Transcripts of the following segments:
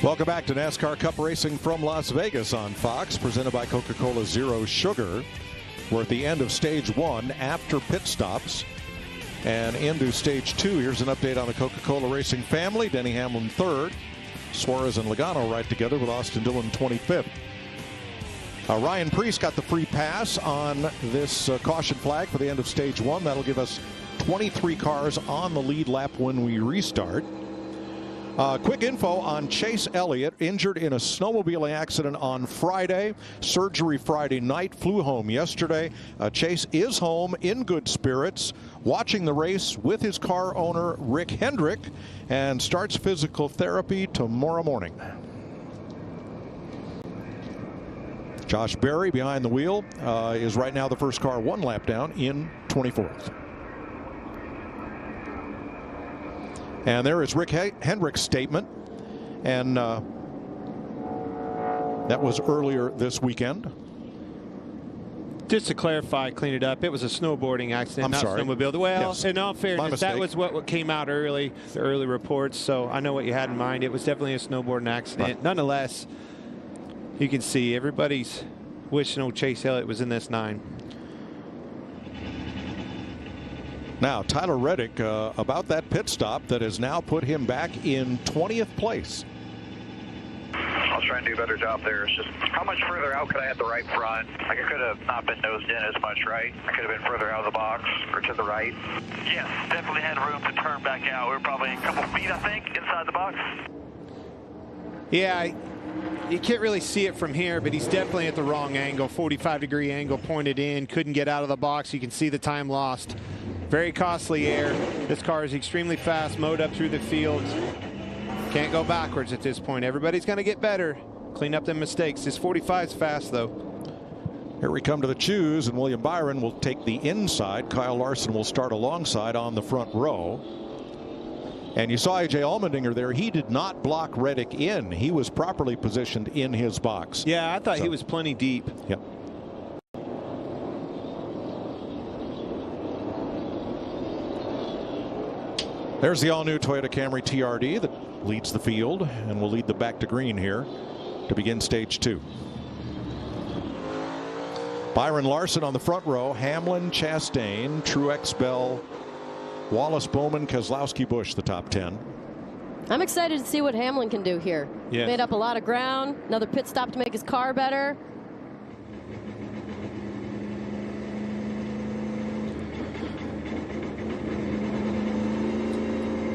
Welcome back to NASCAR Cup Racing from Las Vegas on Fox, presented by Coca-Cola Zero Sugar. We're at the end of stage one after pit stops and into stage two. Here's an update on the Coca-Cola Racing family. Denny Hamlin third, Suarez and Logano right together with Austin Dillon 25th. Ryan Preece got the free pass on this caution flag for the end of stage one. That'll give us 23 cars on the lead lap when we restart. Quick info on Chase Elliott, injured in a snowmobile accident on Friday. Surgery Friday night, flew home yesterday. Chase is home in good spirits, watching the race with his car owner, Rick Hendrick, and starts physical therapy tomorrow morning. Josh Berry behind the wheel is right now the first car one lap down in 24th. And there is Rick Hendrick's statement, and that was earlier this weekend. Just to clarify, clean it up, it was a snowboarding accident, not snowmobile. Well, yes. In all fairness, that was what came out early, the early reports, so I know what you had in mind. It was definitely a snowboarding accident. Right. Nonetheless, you can see everybody's wishing old Chase Elliott was in this 9. Now, Tyler Reddick about that pit stop that has now put him back in 20th place. I'll try and do a better job there. It's just how much further out could I have the right front? Like I could have not been nosed in as much, right? I could have been further out of the box or to the right. Yes, definitely had room to turn back out. We were probably a couple feet, I think, inside the box. Yeah, you can't really see it from here, but he's definitely at the wrong angle, 45-degree angle, pointed in, couldn't get out of the box. You can see the time lost. Very costly air. This car is extremely fast, mowed up through the field. Can't go backwards at this point. Everybody's going to get better. Clean up them mistakes. This 45 is fast, though. Here we come to the choose, and William Byron will take the inside. Kyle Larson will start alongside on the front row. And you saw A.J. Allmendinger there. He did not block Reddick in. He was properly positioned in his box. Yeah, I thought he was plenty deep. Yep. There's the all-new Toyota Camry TRD that leads the field and will lead the back to green here to begin stage 2. Byron Larson on the front row, Hamlin, Chastain, Truex, Bell, Wallace, Bowman, Keselowski, Busch, the top 10. I'm excited to see what Hamlin can do here. Yes. Made up a lot of ground, another pit stop to make his car better.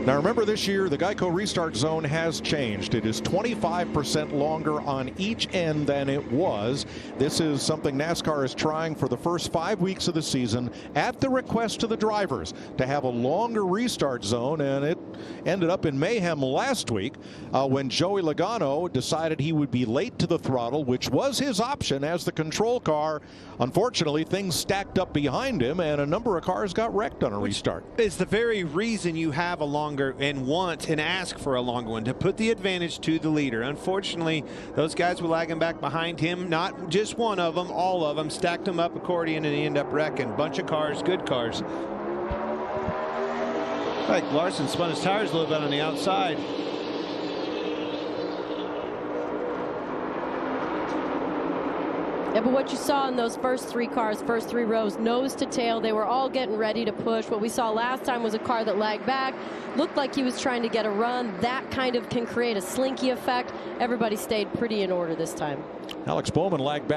Now remember, this year the Geico restart zone has changed. It is 25% longer on each end than it was. This is something NASCAR is trying for the first 5 weeks of the season at the request of the drivers to have a longer restart zone, and it ended up in mayhem last week when Joey Logano decided he would be late to the throttle, which was his option as the control car. Unfortunately, things stacked up behind him, and a number of cars got wrecked on a restart. It's the very reason you have a longer and want and ask for a longer one, to put the advantage to the leader. Unfortunately, those guys were lagging back behind him. Not just one of them, all of them. Stacked them up accordion, and he ended up wrecking. Bunch of cars, good cars. Like Larson spun his tires a little bit on the outside. Yeah, but what you saw in those first 3 cars, first 3 rows, nose to tail, they were all getting ready to push. What we saw last time was a car that lagged back, looked like he was trying to get a run. That kind of can create a slinky effect. Everybody stayed pretty in order this time. Alex Bowman lagged back.